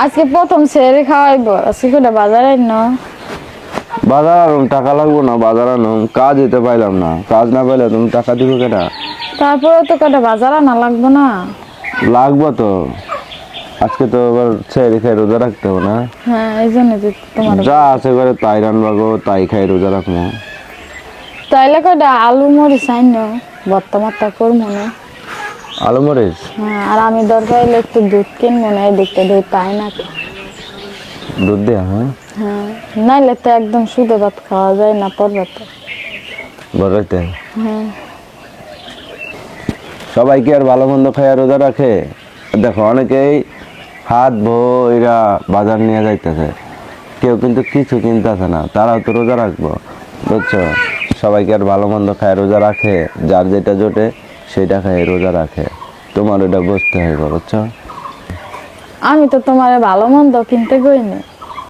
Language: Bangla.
আজকে প্রথম ছেড়ে খাওয়াইবো, আজকে করে বাজারে না। বাজার আনুম, টাকা লাগবো না? বাজার আনুম, কাজ দিতে পাইলাম না, কাজ না পাইলে তুমি টাকা দিবে কেনা? তারপরে তো কটা বাজার আনা লাগবো না? লাগবো তো, আজকে তো আবার ছেড়ে খাই রোজা রাখতে হবে না? হ্যাঁ, এই জন্য তো তোমার যা আছে ঘরে তাই রান্না গো, তাই খাই রোজা রাখবো। তাইলে কটা আলু মরিচ আইন, ভর্তা মর্তা করবো না। আলু মরিচ? হ্যাঁ, আর আমি দরকার হলে একটু দুধ কিনবো না, এদিকটা দুধ পাই না তো। দুধ দেয়া? হ্যাঁ, হ্যাঁ, নাইলে তো একদম শুধু ভাত খাওয়া যায় না পর্বতে। বড়াইতে হ্যাঁ। সবাই কি আর ভালো মন্দ খাইয়া রোজা রাখে? দেখো অনেকেই হাত ভইরা বাজার নিয়ে যাইতেছে, কেউ কিন্তু কিছু কিনতেছে না, তারাও তো রোজা রাখবো, বুঝছো? সবাই কি আর ভালো মন্দ খায় রোজা রাখে? যার যেটা জোটে সেটা খায় রোজা রাখে, তোমার ওটা বুঝতে হবে, বুঝছো? আমি তো তোমার ভালো মন্দ কিনতে কই না।